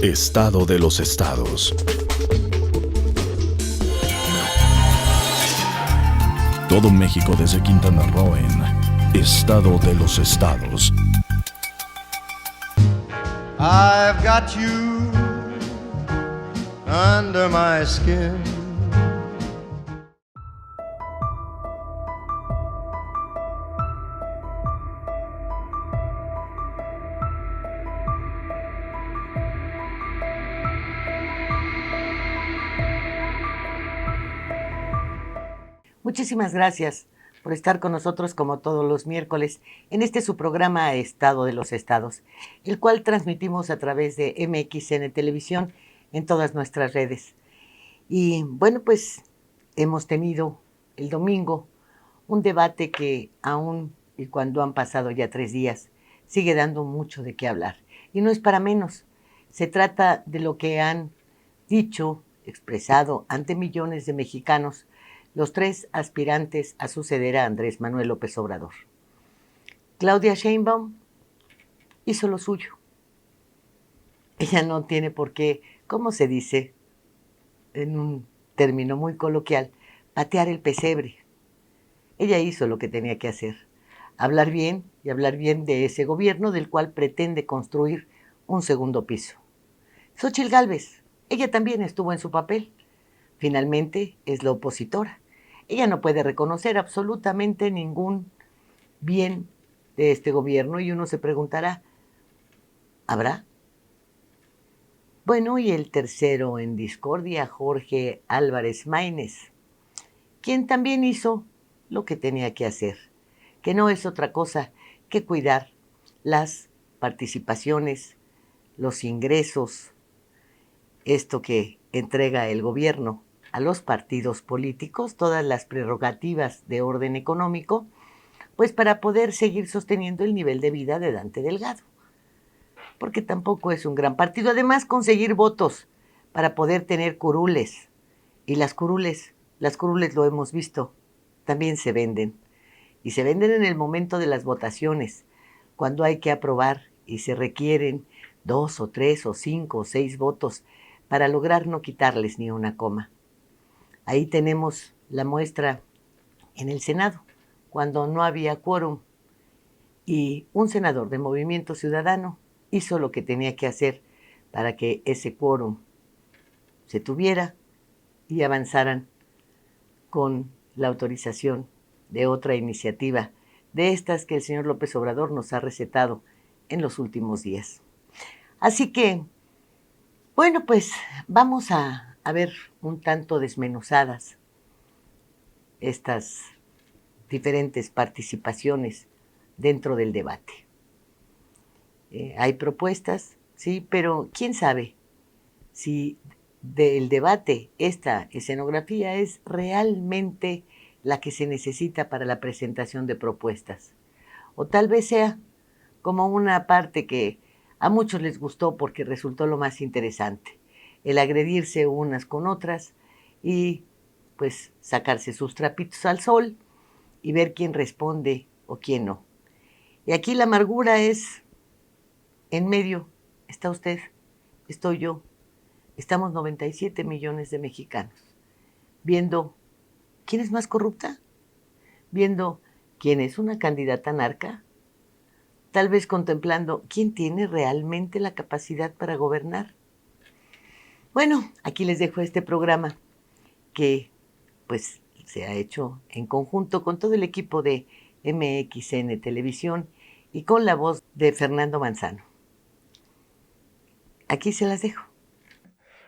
Estado de los estados. Todo México desde Quintana Roo en Estado de los estados. I've got you under my skin. Muchísimas gracias por estar con nosotros como todos los miércoles en este su programa Estado de los Estados, el cual transmitimos a través de MXN Televisión en todas nuestras redes. Y bueno, pues hemos tenido el domingo un debate que aún y cuando han pasado ya 3 días sigue dando mucho de qué hablar. Y no es para menos. Se trata de lo que han dicho, expresado ante millones de mexicanos los 3 aspirantes a suceder a Andrés Manuel López Obrador. Claudia Sheinbaum hizo lo suyo. Ella no tiene por qué, ¿cómo se dice? En un término muy coloquial, patear el pesebre. Ella hizo lo que tenía que hacer, hablar bien y hablar bien de ese gobierno del cual pretende construir un segundo piso. Xóchitl Gálvez, ella también estuvo en su papel. Finalmente es la opositora. Ella no puede reconocer absolutamente ningún bien de este gobierno y uno se preguntará, ¿habrá? Bueno, y el tercero en discordia, Jorge Álvarez Maínez, quien también hizo lo que tenía que hacer, que no es otra cosa que cuidar las participaciones, los ingresos, esto que entrega el gobierno a los partidos políticos, todas las prerrogativas de orden económico, pues para poder seguir sosteniendo el nivel de vida de Dante Delgado. Porque tampoco es un gran partido. Además, conseguir votos para poder tener curules. Y las curules lo hemos visto, también se venden. Y se venden en el momento de las votaciones, cuando hay que aprobar y se requieren 2 o 3 o 5 o 6 votos para lograr no quitarles ni una coma. Ahí tenemos la muestra en el Senado, cuando no había quórum y un senador de Movimiento Ciudadano hizo lo que tenía que hacer para que ese quórum se tuviera y avanzaran con la autorización de otra iniciativa de estas que el señor López Obrador nos ha recetado en los últimos días. Así que, bueno, pues vamos a ver un tanto desmenuzadas estas diferentes participaciones dentro del debate. Hay propuestas, sí, pero quién sabe si del debate esta escenografía es realmente la que se necesita para la presentación de propuestas. O tal vez sea como una parte que a muchos les gustó porque resultó lo más interesante, el agredirse unas con otras y pues sacarse sus trapitos al sol y ver quién responde o quién no. Y aquí la amargura es, en medio está usted, estoy yo, estamos 97 millones de mexicanos, viendo quién es más corrupta, viendo quién es una candidata narca, tal vez contemplando quién tiene realmente la capacidad para gobernar. Bueno, aquí les dejo este programa que pues se ha hecho en conjunto con todo el equipo de MXN Televisión y con la voz de Fernando Manzano. Aquí se las dejo.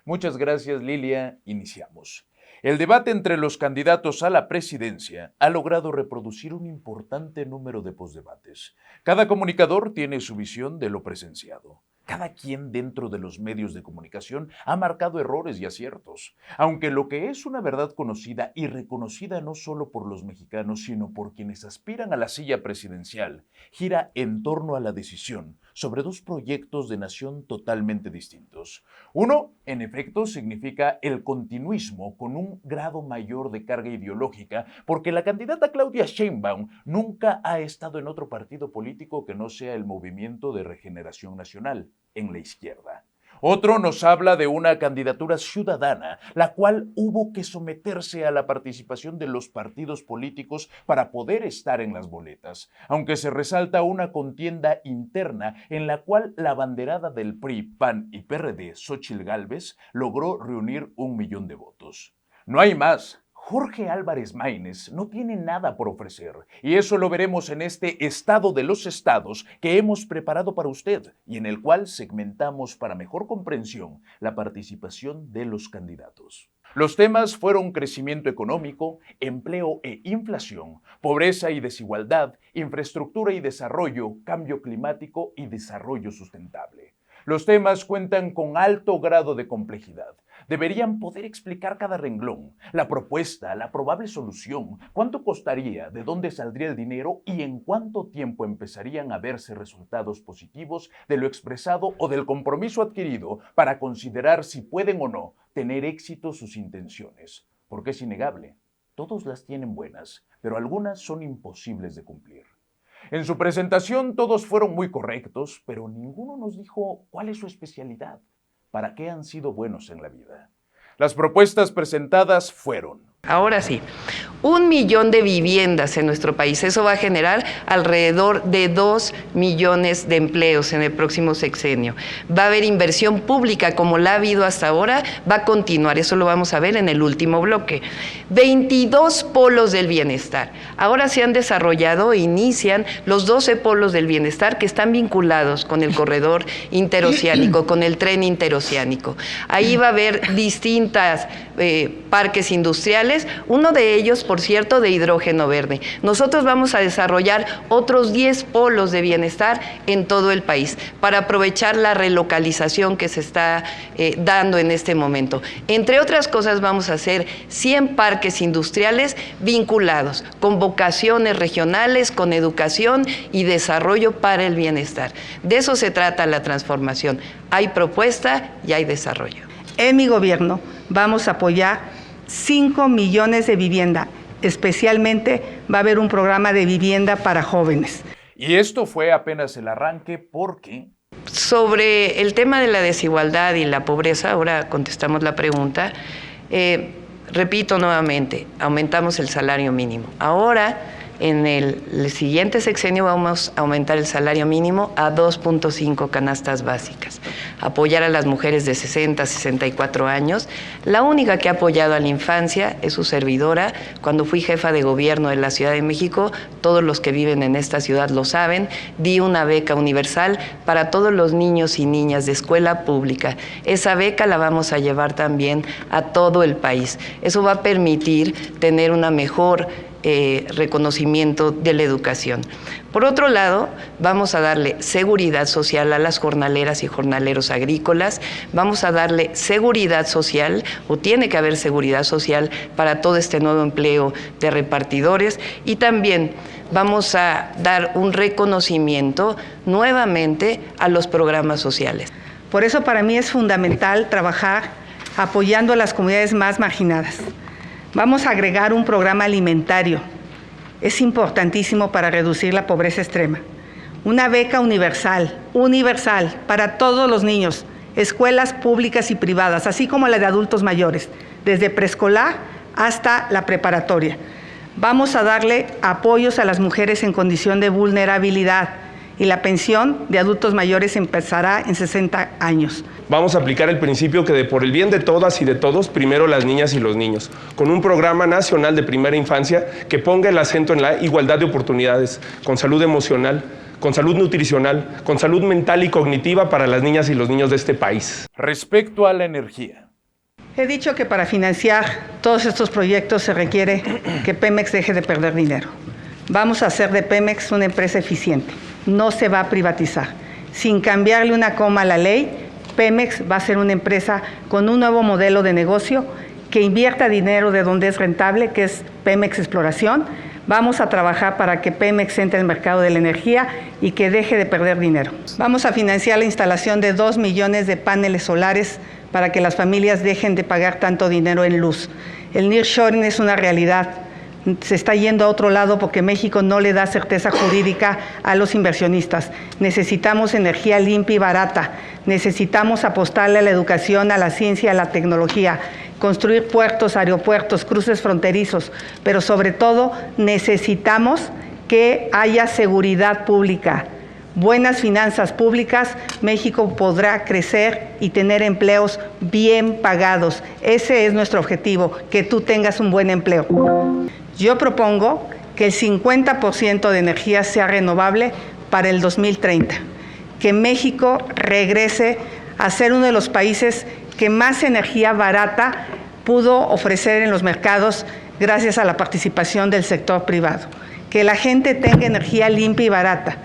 Muchas gracias, Lilia. Iniciamos. El debate entre los candidatos a la presidencia ha logrado reproducir un importante número de posdebates. Cada comunicador tiene su visión de lo presenciado. Cada quien dentro de los medios de comunicación ha marcado errores y aciertos, aunque lo que es una verdad conocida y reconocida no solo por los mexicanos, sino por quienes aspiran a la silla presidencial, gira en torno a la decisión sobre dos proyectos de nación totalmente distintos. Uno, en efecto, significa el continuismo con un grado mayor de carga ideológica, porque la candidata Claudia Sheinbaum nunca ha estado en otro partido político que no sea el Movimiento de Regeneración Nacional, en la izquierda. Otro nos habla de una candidatura ciudadana, la cual hubo que someterse a la participación de los partidos políticos para poder estar en las boletas, aunque se resalta una contienda interna en la cual la abanderada del PRI, PAN y PRD, Xóchitl Gálvez, logró reunir 1 millón de votos. No hay más. Jorge Álvarez Maínez no tiene nada por ofrecer, y eso lo veremos en este Estado de los Estados que hemos preparado para usted y en el cual segmentamos para mejor comprensión la participación de los candidatos. Los temas fueron crecimiento económico, empleo e inflación, pobreza y desigualdad, infraestructura y desarrollo, cambio climático y desarrollo sustentable. Los temas cuentan con alto grado de complejidad. Deberían poder explicar cada renglón, la propuesta, la probable solución, cuánto costaría, de dónde saldría el dinero y en cuánto tiempo empezarían a verse resultados positivos de lo expresado o del compromiso adquirido para considerar si pueden o no tener éxito sus intenciones. Porque es innegable, todos las tienen buenas, pero algunas son imposibles de cumplir. En su presentación todos fueron muy correctos, pero ninguno nos dijo cuál es su especialidad. ¿Para qué han sido buenos en la vida? Las propuestas presentadas fueron: ahora sí, 1 millón de viviendas en nuestro país. Eso va a generar alrededor de 2 millones de empleos en el próximo sexenio. Va a haber inversión pública como la ha habido hasta ahora, va a continuar. Eso lo vamos a ver en el último bloque. 22 polos del bienestar. Ahora se han desarrollado e inician los 12 polos del bienestar que están vinculados con el corredor interoceánico, con el tren interoceánico. Ahí va a haber distintas parques industriales, uno de ellos, por cierto, de hidrógeno verde. Nosotros vamos a desarrollar otros 10 polos de bienestar en todo el país para aprovechar la relocalización que se está dando en este momento. Entre otras cosas, vamos a hacer 100 parques industriales vinculados con vocaciones regionales, con educación y desarrollo para el bienestar. De eso se trata la transformación. Hay propuesta y hay desarrollo. En mi gobierno vamos a apoyar 5 millones de vivienda. Especialmente va a haber un programa de vivienda para jóvenes. Y esto fue apenas el arranque porque... Sobre el tema de la desigualdad y la pobreza, ahora contestamos la pregunta. Repito nuevamente, aumentamos el salario mínimo. Ahora, en el siguiente sexenio vamos a aumentar el salario mínimo a 2.5 canastas básicas. Apoyar a las mujeres de 60 a 64 años. La única que ha apoyado a la infancia es su servidora. Cuando fui jefa de gobierno de la Ciudad de México, todos los que viven en esta ciudad lo saben, di una beca universal para todos los niños y niñas de escuela pública. Esa beca la vamos a llevar también a todo el país. Eso va a permitir tener una mejor reconocimiento de la educación. Por otro lado, vamos a darle seguridad social a las jornaleras y jornaleros agrícolas, vamos a darle seguridad social, o tiene que haber seguridad social para todo este nuevo empleo de repartidores, y también vamos a dar un reconocimiento nuevamente a los programas sociales. Por eso para mí es fundamental trabajar apoyando a las comunidades más marginadas. Vamos a agregar un programa alimentario. Es importantísimo para reducir la pobreza extrema. Una beca universal para todos los niños, escuelas públicas y privadas, así como la de adultos mayores, desde preescolar hasta la preparatoria. Vamos a darle apoyos a las mujeres en condición de vulnerabilidad y la pensión de adultos mayores empezará en 60 años. Vamos a aplicar el principio que por el bien de todas y de todos, primero las niñas y los niños, con un programa nacional de primera infancia que ponga el acento en la igualdad de oportunidades, con salud emocional, con salud nutricional, con salud mental y cognitiva para las niñas y los niños de este país. Respecto a la energía. He dicho que para financiar todos estos proyectos se requiere que Pemex deje de perder dinero. Vamos a hacer de Pemex una empresa eficiente. No se va a privatizar. Sin cambiarle una coma a la ley, Pemex va a ser una empresa con un nuevo modelo de negocio que invierta dinero de donde es rentable, que es Pemex Exploración, Vamos a trabajar para que Pemex entre al mercado de la energía y que deje de perder dinero. Vamos a financiar la instalación de 2 millones de paneles solares para que las familias dejen de pagar tanto dinero en luz. El nearshoring es una realidad. Se está yendo a otro lado porque México no le da certeza jurídica a los inversionistas. Necesitamos energía limpia y barata. Necesitamos apostarle a la educación, a la ciencia, a la tecnología, construir puertos, aeropuertos, cruces fronterizos, pero sobre todo necesitamos que haya seguridad pública. Buenas finanzas públicas, México podrá crecer y tener empleos bien pagados. Ese es nuestro objetivo, que tú tengas un buen empleo. Yo propongo que el 50% de energía sea renovable para el 2030, que México regrese a ser uno de los países que más energía barata pudo ofrecer en los mercados gracias a la participación del sector privado, que la gente tenga energía limpia y barata,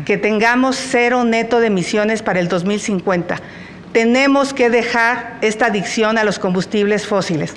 que tengamos 0 neto de emisiones para el 2050. Tenemos que dejar esta adicción a los combustibles fósiles.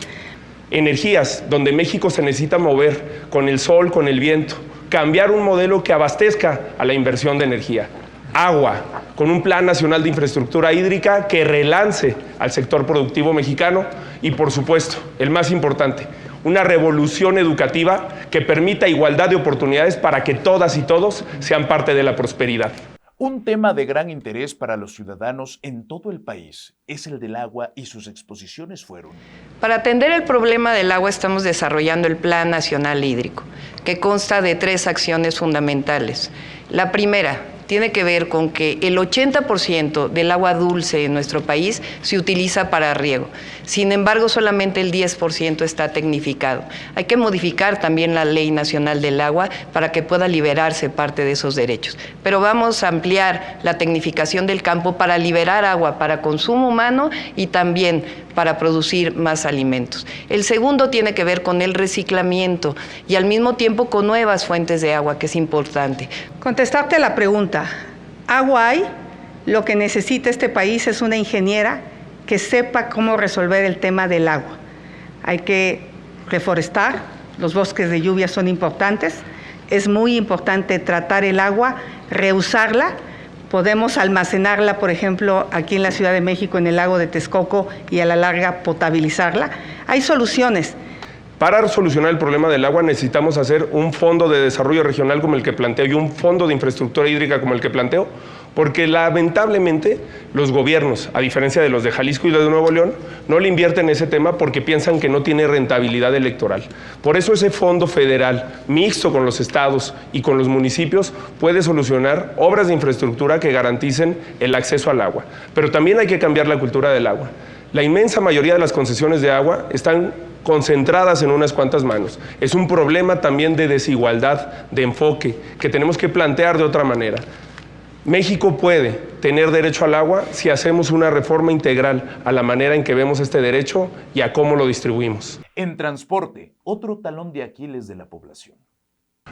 Energías donde México se necesita mover con el sol, con el viento, cambiar un modelo que abastezca a la inversión de energía. Agua, con un plan nacional de infraestructura hídrica que relance al sector productivo mexicano y, por supuesto, el más importante, una revolución educativa que permita igualdad de oportunidades para que todas y todos sean parte de la prosperidad. Un tema de gran interés para los ciudadanos en todo el país es el del agua y sus exposiciones fueron. Para atender el problema del agua estamos desarrollando el Plan Nacional Hídrico, que consta de 3 acciones fundamentales. La primera tiene que ver con que el 80% del agua dulce en nuestro país se utiliza para riego. Sin embargo, solamente el 10% está tecnificado. Hay que modificar también la Ley Nacional del Agua para que pueda liberarse parte de esos derechos. Pero vamos a ampliar la tecnificación del campo para liberar agua para consumo humano y también para producir más alimentos. El segundo tiene que ver con el reciclamiento y al mismo tiempo con nuevas fuentes de agua, que es importante. Contestarte la pregunta, agua hay, lo que necesita este país es una ingeniera que sepa cómo resolver el tema del agua. Hay que reforestar, los bosques de lluvia son importantes, es muy importante tratar el agua, reusarla. Podemos almacenarla, por ejemplo, aquí en la Ciudad de México, en el lago de Texcoco, y a la larga potabilizarla. Hay soluciones. Para solucionar el problema del agua necesitamos hacer un fondo de desarrollo regional como el que planteo y un fondo de infraestructura hídrica como el que planteo, porque lamentablemente los gobiernos, a diferencia de los de Jalisco y los de Nuevo León, no le invierten en ese tema porque piensan que no tiene rentabilidad electoral. Por eso ese fondo federal, mixto con los estados y con los municipios, puede solucionar obras de infraestructura que garanticen el acceso al agua. Pero también hay que cambiar la cultura del agua. La inmensa mayoría de las concesiones de agua están concentradas en unas cuantas manos. Es un problema también de desigualdad, de enfoque, que tenemos que plantear de otra manera. México puede tener derecho al agua si hacemos una reforma integral a la manera en que vemos este derecho y a cómo lo distribuimos. En transporte, otro talón de Aquiles de la población.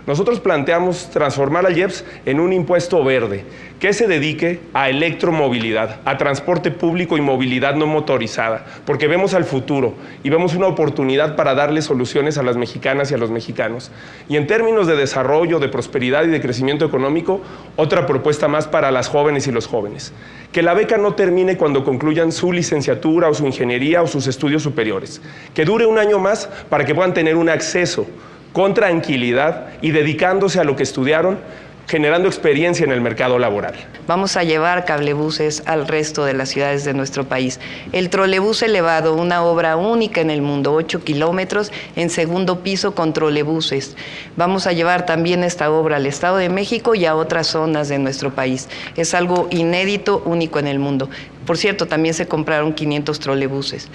Nosotros planteamos transformar al IEPS en un impuesto verde que se dedique a electromovilidad, a transporte público y movilidad no motorizada, porque vemos al futuro y vemos una oportunidad para darle soluciones a las mexicanas y a los mexicanos. Y en términos de desarrollo, de prosperidad y de crecimiento económico, otra propuesta más para las jóvenes y los jóvenes. Que la beca no termine cuando concluyan su licenciatura o su ingeniería o sus estudios superiores. Que dure un año más para que puedan tener un acceso con tranquilidad y dedicándose a lo que estudiaron, generando experiencia en el mercado laboral. Vamos a llevar cablebuses al resto de las ciudades de nuestro país. El trolebús elevado, una obra única en el mundo, 8 kilómetros en segundo piso con trolebuses. Vamos a llevar también esta obra al Estado de México y a otras zonas de nuestro país. Es algo inédito, único en el mundo. Por cierto, también se compraron 500 trolebuses.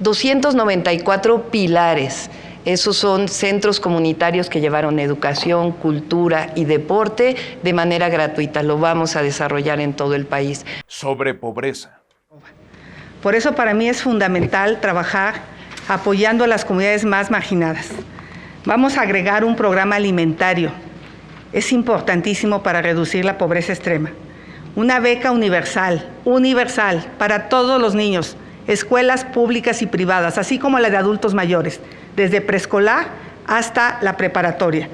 294 pilares. Esos son centros comunitarios que llevaron educación, cultura y deporte de manera gratuita. Lo vamos a desarrollar en todo el país. Sobre pobreza. Por eso para mí es fundamental trabajar apoyando a las comunidades más marginadas. Vamos a agregar un programa alimentario. Es importantísimo para reducir la pobreza extrema. Una beca universal para todos los niños, escuelas públicas y privadas, así como la de adultos mayores, desde preescolar hasta la preparatoria.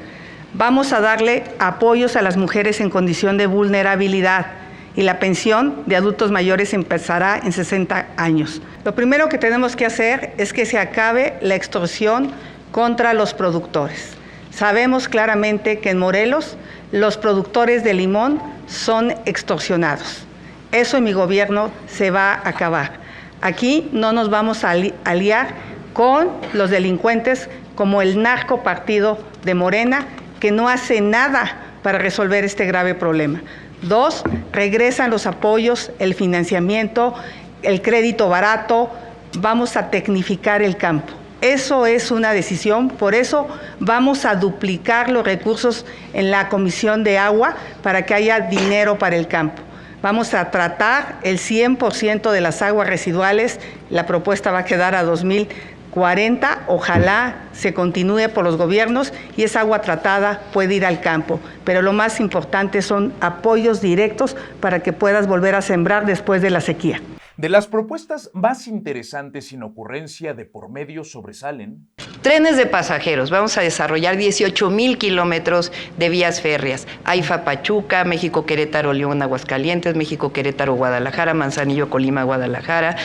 Vamos a darle apoyos a las mujeres en condición de vulnerabilidad y la pensión de adultos mayores empezará en 60 años. Lo primero que tenemos que hacer es que se acabe la extorsión contra los productores. Sabemos claramente que en Morelos los productores de limón son extorsionados. Eso en mi gobierno se va a acabar. Aquí no nos vamos a aliar con los delincuentes como el narcopartido de Morena, que no hace nada para resolver este grave problema. 2, regresan los apoyos, el financiamiento, el crédito barato, vamos a tecnificar el campo. Eso es una decisión, por eso vamos a duplicar los recursos en la Comisión de Agua para que haya dinero para el campo. Vamos a tratar el 100% de las aguas residuales, la propuesta va a quedar a 2040, ojalá se continúe por los gobiernos y esa agua tratada puede ir al campo. Pero lo más importante son apoyos directos para que puedas volver a sembrar después de la sequía. De las propuestas más interesantes sin ocurrencia de por medio sobresalen: trenes de pasajeros. Vamos a desarrollar 18,000 kilómetros de vías férreas. AIFA-Pachuca, México-Querétaro-León, Aguascalientes, México-Querétaro-Guadalajara, Manzanillo-Colima, Guadalajara,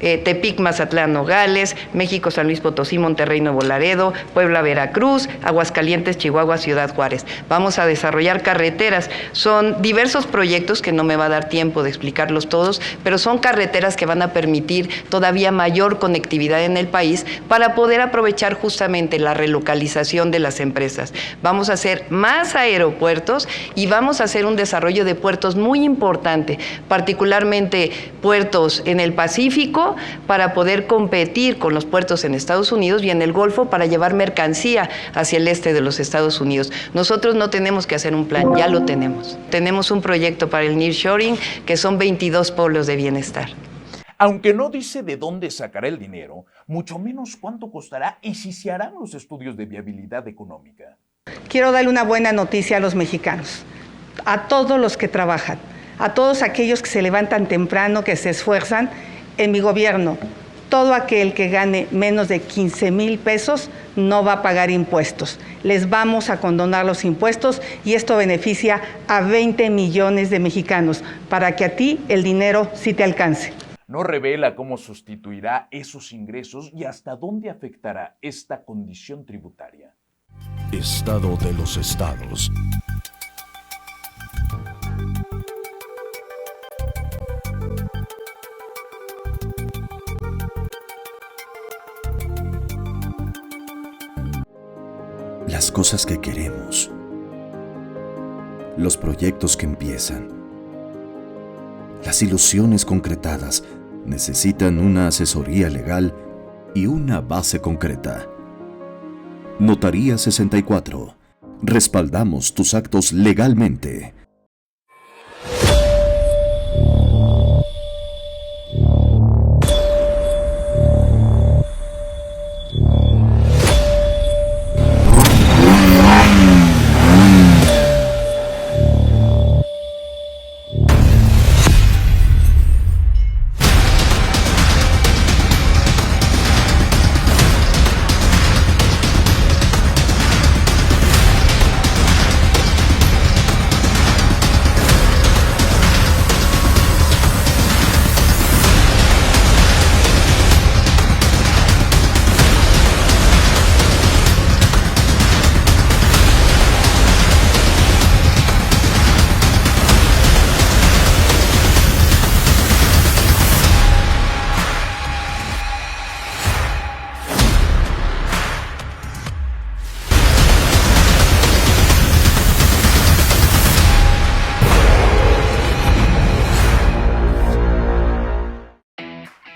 Tepic-Mazatlán-Nogales, México-San Luis Potosí, Monterrey-Nuevo Laredo, Puebla-Veracruz, Aguascalientes, Chihuahua, Ciudad Juárez. Vamos a desarrollar carreteras. Son diversos proyectos que no me va a dar tiempo de explicarlos todos, pero son carreteras que van a permitir todavía mayor conectividad en el país para poder aprovechar justamente la relocalización de las empresas. Vamos a hacer más aeropuertos y vamos a hacer un desarrollo de puertos muy importante, particularmente puertos en el Pacífico, para poder competir con los puertos en Estados Unidos y en el Golfo para llevar mercancía hacia el este de los Estados Unidos. Nosotros no tenemos que hacer un plan, ya lo tenemos. Tenemos un proyecto para el nearshoring que son 22 polos de bienestar. Aunque no dice de dónde sacará el dinero, mucho menos cuánto costará y si se harán los estudios de viabilidad económica. Quiero darle una buena noticia a los mexicanos, a todos los que trabajan, a todos aquellos que se levantan temprano, que se esfuerzan. En mi gobierno, todo aquel que gane menos de 15,000 pesos no va a pagar impuestos. Les vamos a condonar los impuestos y esto beneficia a 20 millones de mexicanos para que a ti el dinero sí te alcance. No revela cómo sustituirá esos ingresos y hasta dónde afectará esta condición tributaria. Estado de los estados. Las cosas que queremos, los proyectos que empiezan, las ilusiones concretadas necesitan una asesoría legal y una base concreta. Notaría 64. Respaldamos tus actos legalmente.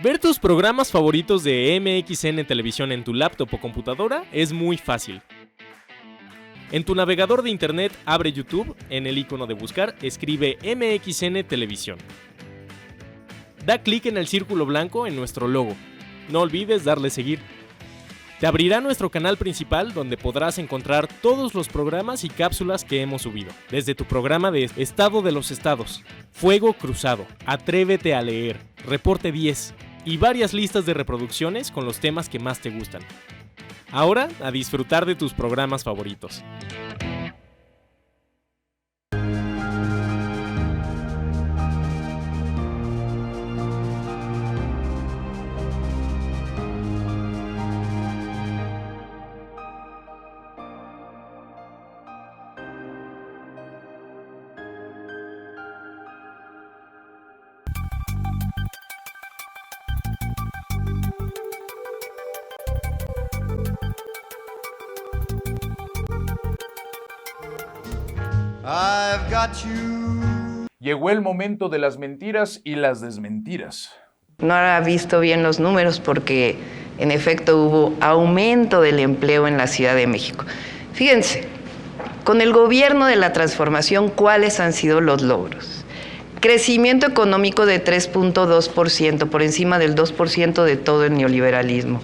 Ver tus programas favoritos de MXN Televisión en tu laptop o computadora es muy fácil. En tu navegador de internet abre YouTube, en el icono de buscar escribe MXN Televisión. Da clic en el círculo blanco en nuestro logo. No olvides darle seguir. Te abrirá nuestro canal principal donde podrás encontrar todos los programas y cápsulas que hemos subido. Desde tu programa de Estado de los Estados, Fuego Cruzado, Atrévete a Leer, Reporte 10 y varias listas de reproducciones con los temas que más te gustan. Ahora, a disfrutar de tus programas favoritos. I've got you. Llegó el momento de las mentiras y las desmentiras. No ha visto bien los números porque en efecto hubo aumento del empleo en la Ciudad de México. Fíjense, con el gobierno de la transformación, ¿cuáles han sido los logros? Crecimiento económico de 3.2%, por encima del 2% de todo el neoliberalismo.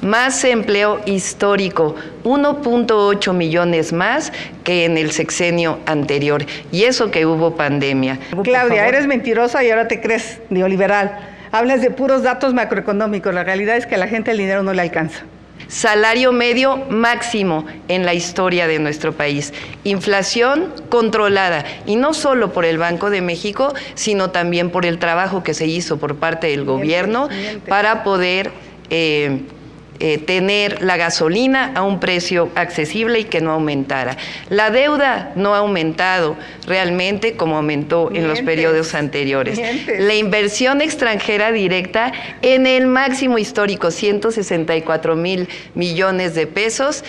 Más empleo histórico, 1.8 millones más que en el sexenio anterior. Y eso que hubo pandemia. Claudia, eres mentirosa y ahora te crees neoliberal. Hablas de puros datos macroeconómicos. La realidad es que a la gente el dinero no le alcanza. Salario medio máximo en la historia de nuestro país. Inflación controlada, y no solo por el Banco de México, sino también por el trabajo que se hizo por parte del gobierno para poder tener la gasolina a un precio accesible y que no aumentara. La deuda no ha aumentado realmente como aumentó en los periodos anteriores. La inversión extranjera directa en el máximo histórico, 164,000 millones de pesos,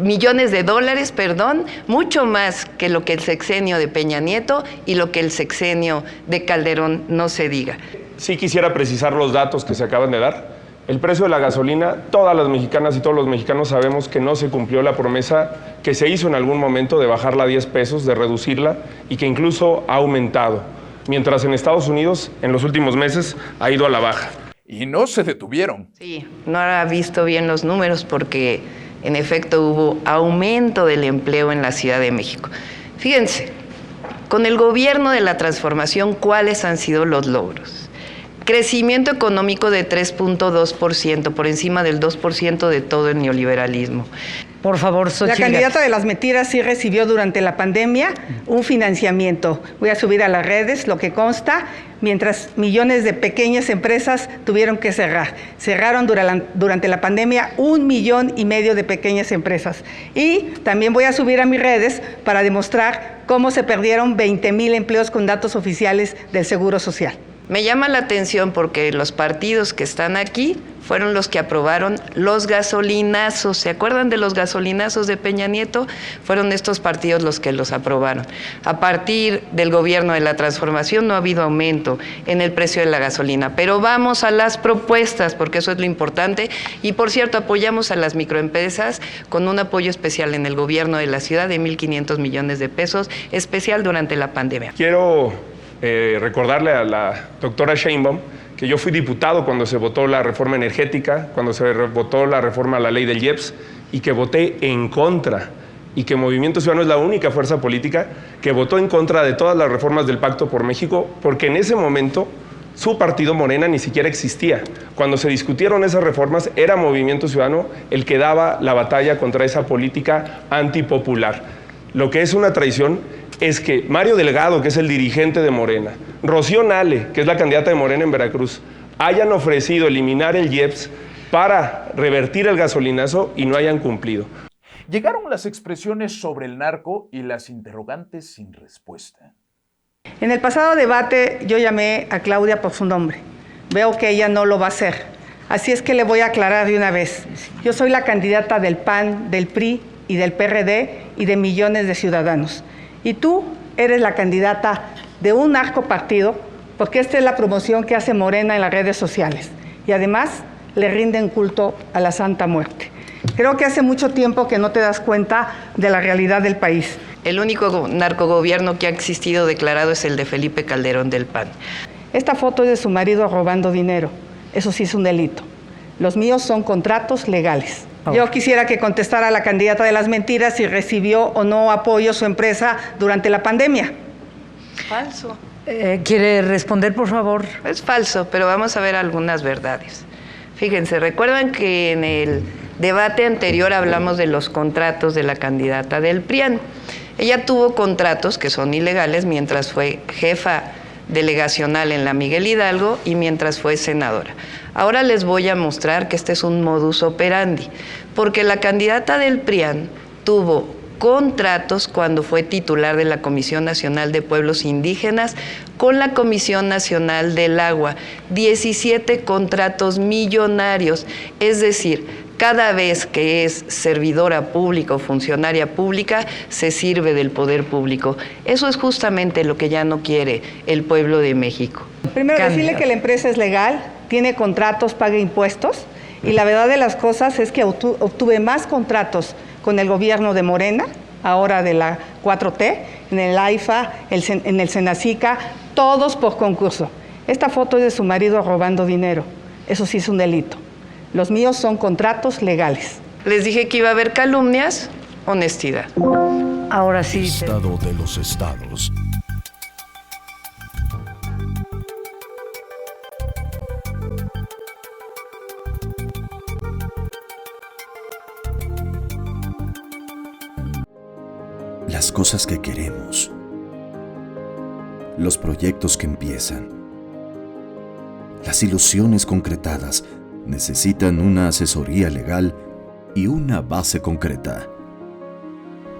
millones de dólares, perdón, mucho más que lo que el sexenio de Peña Nieto y lo que el sexenio de Calderón, no se diga. Sí quisiera precisar los datos que se acaban de dar. El precio de la gasolina, todas las mexicanas y todos los mexicanos sabemos que no se cumplió la promesa que se hizo en algún momento de bajarla a 10 pesos, de reducirla, y que incluso ha aumentado, mientras en Estados Unidos en los últimos meses ha ido a la baja. Y no se detuvieron. Sí, no ha visto bien los números porque en efecto hubo aumento del empleo en la Ciudad de México. Fíjense, con el gobierno de la transformación, ¿cuáles han sido los logros? Crecimiento económico de 3.2%, por encima del 2% de todo el neoliberalismo. Por favor, Xochitl. La candidata de las mentiras sí recibió durante la pandemia un financiamiento. Voy a subir a las redes lo que consta, mientras millones de pequeñas empresas tuvieron que cerrar. Cerraron durante la pandemia 1,5 millones de pequeñas empresas. Y también voy a subir a mis redes para demostrar cómo se perdieron 20,000 empleos con datos oficiales del Seguro Social. Me llama la atención porque los partidos que están aquí fueron los que aprobaron los gasolinazos. ¿Se acuerdan de los gasolinazos de Peña Nieto? Fueron estos partidos los que los aprobaron. A partir del gobierno de la transformación no ha habido aumento en el precio de la gasolina. Pero vamos a las propuestas, porque eso es lo importante. Y por cierto, apoyamos a las microempresas con un apoyo especial en el gobierno de la ciudad de 1,500 millones de pesos, especial durante la pandemia. Quiero recordarle a la doctora Sheinbaum que yo fui diputado cuando se votó la reforma energética, cuando se votó la reforma a la ley del IEPS, y que voté en contra, y que Movimiento Ciudadano es la única fuerza política que votó en contra de todas las reformas del Pacto por México, porque en ese momento su partido Morena ni siquiera existía. Cuando se discutieron esas reformas, era Movimiento Ciudadano el que daba la batalla contra esa política antipopular. Lo que es una traición es que Mario Delgado, que es el dirigente de Morena, Rocío Nale, que es la candidata de Morena en Veracruz, hayan ofrecido eliminar el IEPS para revertir el gasolinazo y no hayan cumplido. Llegaron las expresiones sobre el narco y las interrogantes sin respuesta. En el pasado debate yo llamé a Claudia por su nombre. Veo que ella no lo va a hacer. Así es que le voy a aclarar de una vez. Yo soy la candidata del PAN, del PRI y del PRD y de millones de ciudadanos. Y tú eres la candidata de un narcopartido, porque esta es la promoción que hace Morena en las redes sociales. Y además le rinden culto a la Santa Muerte. Creo que hace mucho tiempo que no te das cuenta de la realidad del país. El único narcogobierno que ha existido declarado es el de Felipe Calderón del PAN. Esta foto es de su marido robando dinero. Eso sí es un delito. Los míos son contratos legales. Yo quisiera que contestara la candidata de las mentiras si recibió o no apoyo su empresa durante la pandemia. Falso. ¿Quiere responder, por favor? Es falso, pero vamos a ver algunas verdades. Fíjense, recuerdan que en el debate anterior hablamos de los contratos de la candidata del PRIAN. Ella tuvo contratos que son ilegales mientras fue jefa delegacional en la Miguel Hidalgo y mientras fue senadora. Ahora les voy a mostrar que este es un modus operandi, porque la candidata del PRIAN tuvo contratos cuando fue titular de la Comisión Nacional de Pueblos Indígenas con la Comisión Nacional del Agua. 17 contratos millonarios, es decir, cada vez que es servidora pública o funcionaria pública, se sirve del poder público. Eso es justamente lo que ya no quiere el pueblo de México. Primero, decirle que la empresa es legal, tiene contratos, paga impuestos, y la verdad de las cosas es que obtuve más contratos con el gobierno de Morena, ahora de la 4T, en el AIFA, en el Senacica, todos por concurso. Esta foto es de su marido robando dinero. Eso sí es un delito. Los míos son contratos legales. Les dije que iba a haber calumnias, honestidad. Ahora sí. Estado de los estados. Las cosas que queremos, los proyectos que empiezan, las ilusiones concretadas necesitan una asesoría legal y una base concreta.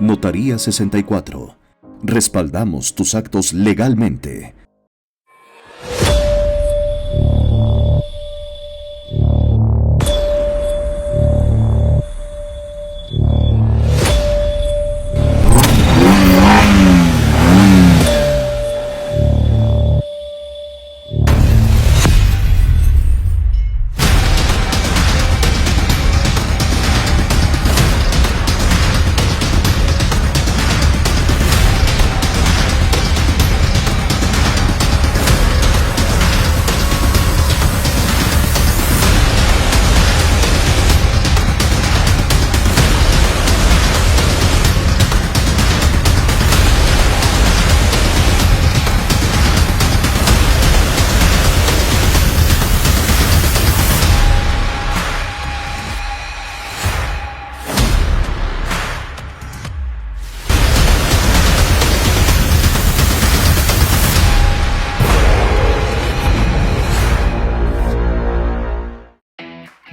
Notaría 64. Respaldamos tus actos legalmente.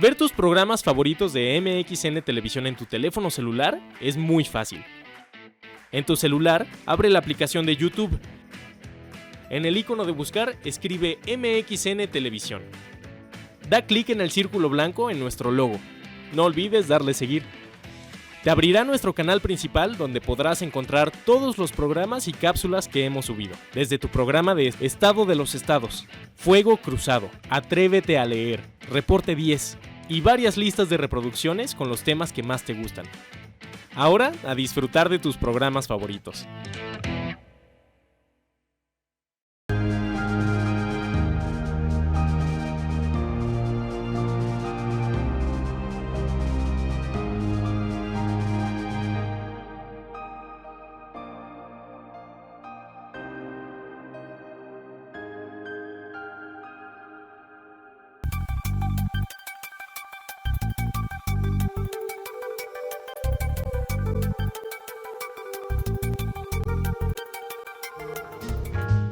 Ver tus programas favoritos de MXN Televisión en tu teléfono celular es muy fácil. En tu celular, abre la aplicación de YouTube. En el icono de buscar, escribe MXN Televisión. Da clic en el círculo blanco en nuestro logo. No olvides darle seguir. Te abrirá nuestro canal principal donde podrás encontrar todos los programas y cápsulas que hemos subido. Desde tu programa de Estado de los Estados, Fuego Cruzado, Atrévete a Leer, Reporte 10 y varias listas de reproducciones con los temas que más te gustan. Ahora, a disfrutar de tus programas favoritos.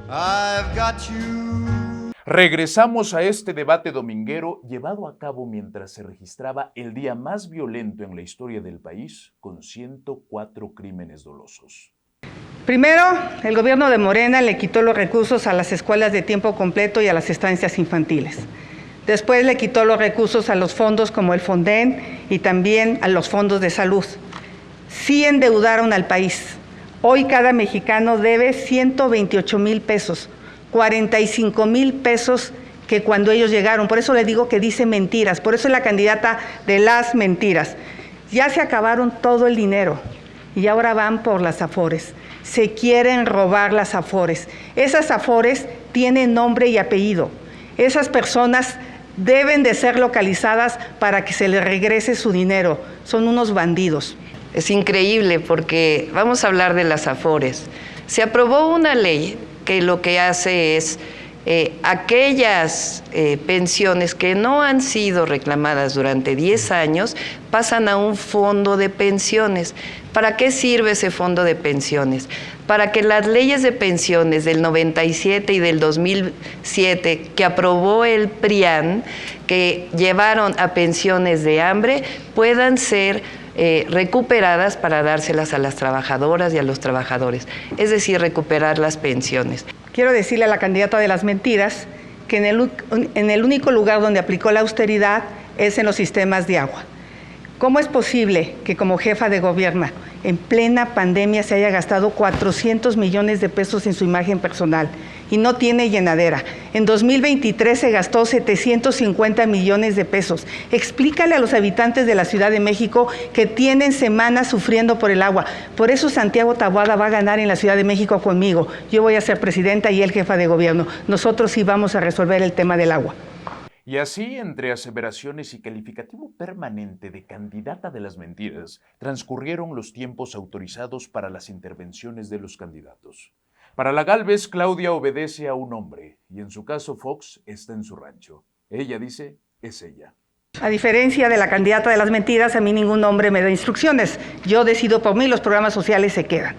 I've got you. Regresamos a este debate dominguero llevado a cabo mientras se registraba el día más violento en la historia del país, con 104 crímenes dolosos. Primero, el gobierno de Morena le quitó los recursos a las escuelas de tiempo completo y a las estancias infantiles. Después le quitó los recursos a los fondos como el Fonden y también a los fondos de salud. Sí endeudaron al país. Hoy cada mexicano debe 128,000 pesos, 45,000 pesos que cuando ellos llegaron. Por eso le digo que dice mentiras, por eso es la candidata de las mentiras. Ya se acabaron todo el dinero y ahora van por las Afores. Se quieren robar las Afores. Esas Afores tienen nombre y apellido. Esas personas deben de ser localizadas para que se les regrese su dinero. Son unos bandidos. Es increíble porque vamos a hablar de las Afores. Se aprobó una ley que lo que hace es aquellas pensiones que no han sido reclamadas durante 10 años pasan a un fondo de pensiones. ¿Para qué sirve ese fondo de pensiones? Para que las leyes de pensiones del 97 y del 2007 que aprobó el PRIAN, que llevaron a pensiones de hambre, puedan ser recuperadas para dárselas a las trabajadoras y a los trabajadores, es decir, recuperar las pensiones. Quiero decirle a la candidata de las mentiras que en el único lugar donde aplicó la austeridad es en los sistemas de agua. ¿Cómo es posible que como jefa de gobierno en plena pandemia se haya gastado 400 millones de pesos en su imagen personal y no tiene llenadera? En 2023 se gastó 750 millones de pesos. Explícale a los habitantes de la Ciudad de México que tienen semanas sufriendo por el agua. Por eso Santiago Taboada va a ganar en la Ciudad de México conmigo. Yo voy a ser presidenta y él jefa de gobierno. Nosotros sí vamos a resolver el tema del agua. Y así, entre aseveraciones y calificativo permanente de candidata de las mentiras, transcurrieron los tiempos autorizados para las intervenciones de los candidatos. Para la Gálvez, Claudia obedece a un hombre, y en su caso Fox está en su rancho. Ella dice, es ella. A diferencia de la candidata de las mentiras, a mí ningún hombre me da instrucciones. Yo decido por mí, los programas sociales se quedan.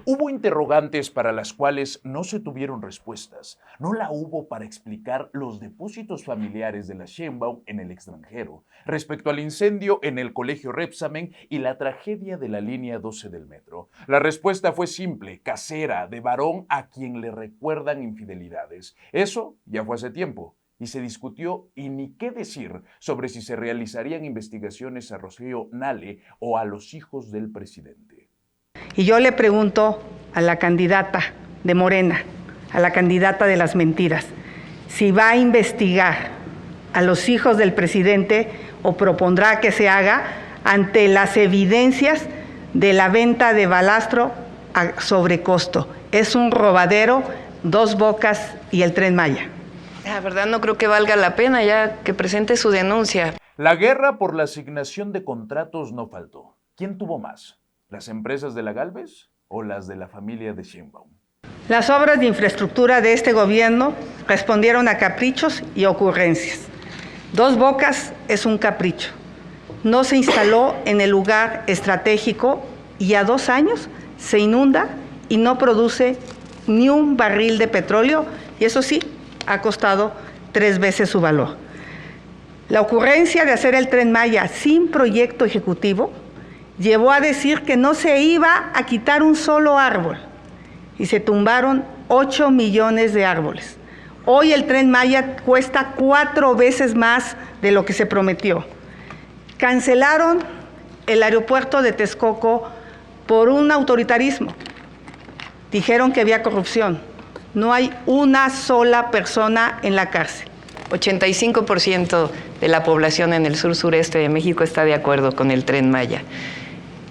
Hubo interrogantes para las cuales no se tuvieron respuestas. No la hubo para explicar los depósitos familiares de la Sheinbaum en el extranjero, respecto al incendio en el colegio Repsamen y la tragedia de la línea 12 del metro. La respuesta fue simple, casera, de varón a quien le recuerdan infidelidades. Eso ya fue hace tiempo. Y se discutió, y ni qué decir, sobre si se realizarían investigaciones a Rocío Nale o a los hijos del presidente. Y yo le pregunto a la candidata de Morena, a la candidata de las mentiras, si va a investigar a los hijos del presidente o propondrá que se haga ante las evidencias de la venta de balastro a sobrecosto. Es un robadero, Dos Bocas y el Tren Maya. La verdad no creo que valga la pena ya que presente su denuncia. La guerra por la asignación de contratos no faltó. ¿Quién tuvo más? ¿Las empresas de la Gálvez o las de la familia de Sheinbaum? Las obras de infraestructura de este gobierno respondieron a caprichos y ocurrencias. Dos Bocas es un capricho. No se instaló en el lugar estratégico y a 2 años se inunda y no produce ni un barril de petróleo, y eso sí, ha costado 3 veces su valor. La ocurrencia de hacer el Tren Maya sin proyecto ejecutivo llevó a decir que no se iba a quitar un solo árbol y se tumbaron 8 millones de árboles. Hoy el Tren Maya cuesta 4 veces más de lo que se prometió. Cancelaron el aeropuerto de Texcoco por un autoritarismo. Dijeron que había corrupción. No hay una sola persona en la cárcel. 85% de la población en el sur-sureste de México está de acuerdo con el Tren Maya.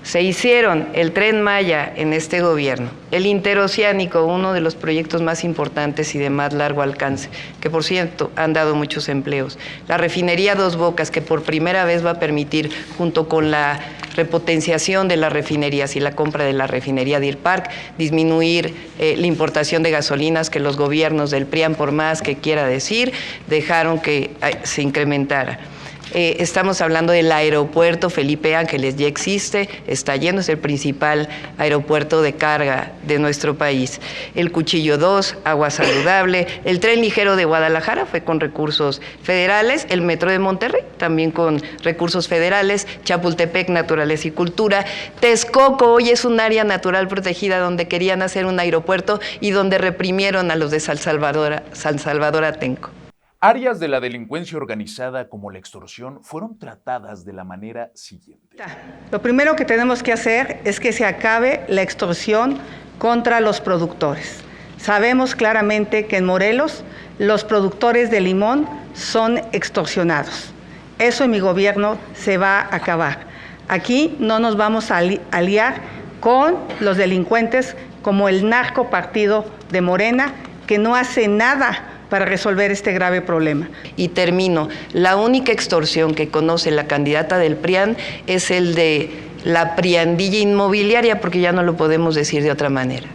Se hicieron el Tren Maya en este gobierno, el interoceánico, uno de los proyectos más importantes y de más largo alcance, que por cierto han dado muchos empleos. La refinería Dos Bocas, que por primera vez va a permitir, junto con la repotenciación de las refinerías y la compra de la refinería Deer Park, disminuir la importación de gasolinas que los gobiernos del PRIAN, por más que quiera decir, dejaron que se incrementara. Estamos hablando del aeropuerto Felipe Ángeles, ya existe, está yendo, es el principal aeropuerto de carga de nuestro país. El Cuchillo 2, agua saludable, el tren ligero de Guadalajara fue con recursos federales, el metro de Monterrey también con recursos federales, Chapultepec, naturaleza y cultura, Texcoco hoy es un área natural protegida donde querían hacer un aeropuerto y donde reprimieron a los de San Salvador Atenco. Áreas de la delincuencia organizada como la extorsión fueron tratadas de la manera siguiente. Lo primero que tenemos que hacer es que se acabe la extorsión contra los productores. Sabemos claramente que en Morelos los productores de limón son extorsionados. Eso en mi gobierno se va a acabar. Aquí no nos vamos a aliar con los delincuentes como el narcopartido de Morena, que no hace nada para resolver este grave problema. Y termino, la única extorsión que conoce la candidata del PRIAN es el de la priandilla inmobiliaria, porque ya no lo podemos decir de otra manera.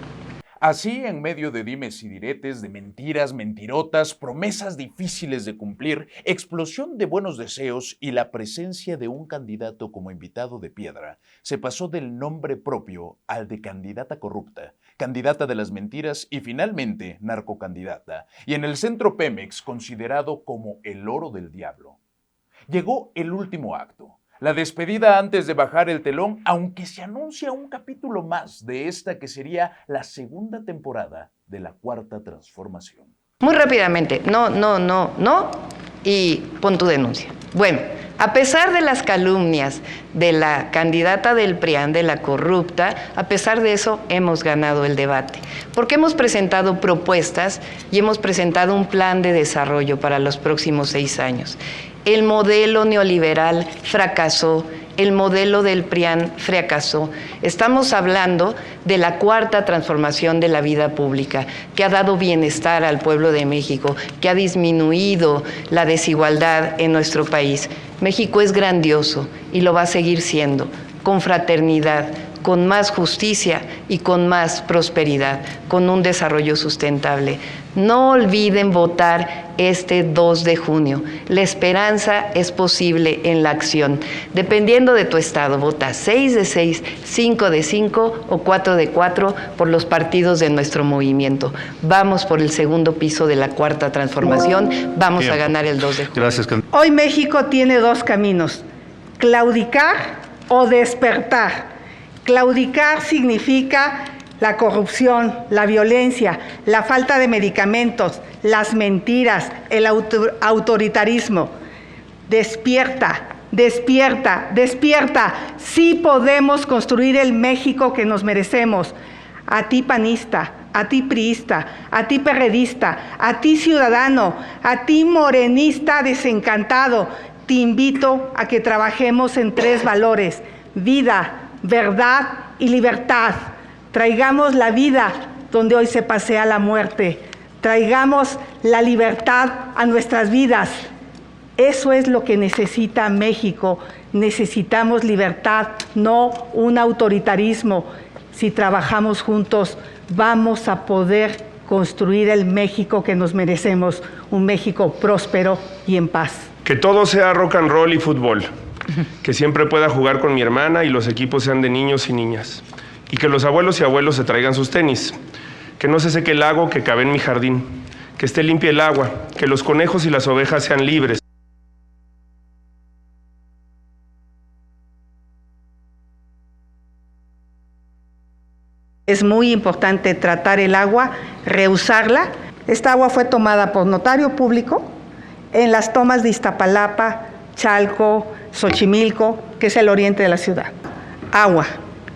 Así, en medio de dimes y diretes, de mentiras, mentirotas, promesas difíciles de cumplir, explosión de buenos deseos y la presencia de un candidato como invitado de piedra, se pasó del nombre propio al de candidata corrupta, candidata de las mentiras y finalmente narcocandidata, y en el centro Pemex considerado como el oro del diablo. Llegó el último acto. La despedida antes de bajar el telón, aunque se anuncia un capítulo más de esta que sería la segunda temporada de la Cuarta Transformación. Muy rápidamente, no, y pon tu denuncia. Bueno, A pesar de las calumnias de la candidata del PRIAN, de la corrupta, a pesar de eso hemos ganado el debate, porque hemos presentado propuestas y hemos presentado un plan de desarrollo para los próximos 6 años. El modelo neoliberal fracasó, el modelo del PRIAN fracasó. Estamos hablando de la cuarta transformación de la vida pública, que ha dado bienestar al pueblo de México, que ha disminuido la desigualdad en nuestro país. México es grandioso y lo va a seguir siendo, con fraternidad, con más justicia y con más prosperidad, con un desarrollo sustentable. No olviden votar este 2 de junio. La esperanza es posible en la acción. Dependiendo de tu estado, vota 6 de 6, 5 de 5 o 4 de 4 por los partidos de nuestro movimiento. Vamos por el segundo piso de la cuarta transformación. Vamos a ganar el 2 de junio. Gracias. Hoy México tiene 2 caminos: claudicar o despertar. Claudicar significa la corrupción, la violencia, la falta de medicamentos, las mentiras, el autoritarismo. Despierta, despierta, despierta. Sí podemos construir el México que nos merecemos. A ti panista, a ti priista, a ti perredista, a ti ciudadano, a ti morenista desencantado, te invito a que trabajemos en 3 valores: vida, verdad y libertad. Traigamos la vida donde hoy se pasea la muerte. Traigamos la libertad a nuestras vidas. Eso es lo que necesita México. Necesitamos libertad, no un autoritarismo. Si trabajamos juntos, vamos a poder construir el México que nos merecemos, un México próspero y en paz. Que todo sea rock and roll y fútbol. Que siempre pueda jugar con mi hermana y los equipos sean de niños y niñas. Y que los abuelos y abuelos se traigan sus tenis. Que no se seque el lago que cabe en mi jardín. Que esté limpia el agua. Que los conejos y las ovejas sean libres. Es muy importante tratar el agua, reusarla. Esta agua fue tomada por notario público en las tomas de Iztapalapa, Chalco, Xochimilco, que es el oriente de la ciudad. Agua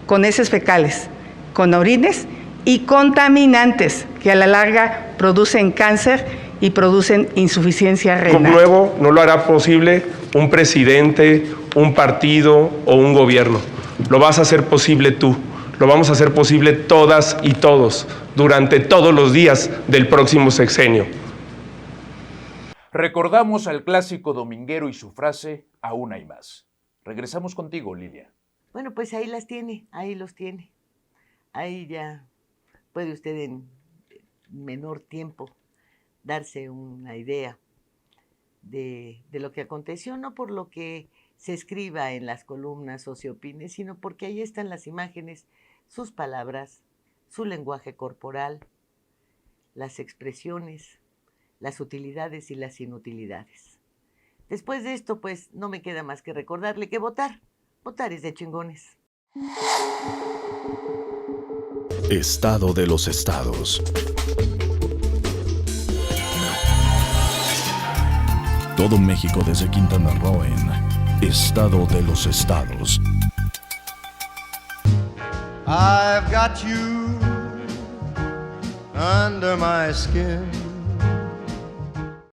con heces fecales, con orines y contaminantes que a la larga producen cáncer y producen insuficiencia renal. Lo nuevo no lo hará posible un presidente, un partido o un gobierno. Lo vas a hacer posible tú. Lo vamos a hacer posible todas y todos durante todos los días del próximo sexenio. Recordamos al clásico dominguero y su frase, aún hay más. Regresamos contigo, Lilia. Bueno, pues ahí las tiene, ahí los tiene. Ahí ya puede usted en menor tiempo darse una idea de lo que aconteció, no por lo que se escriba en las columnas o se opine, sino porque ahí están las imágenes, sus palabras, su lenguaje corporal, las expresiones, las utilidades y las inutilidades. Después de esto, pues, no me queda más que recordarle que votar es de chingones. Estado de los estados. Todo México desde Quintana Roo en Estado de los estados. I've got you under my skin.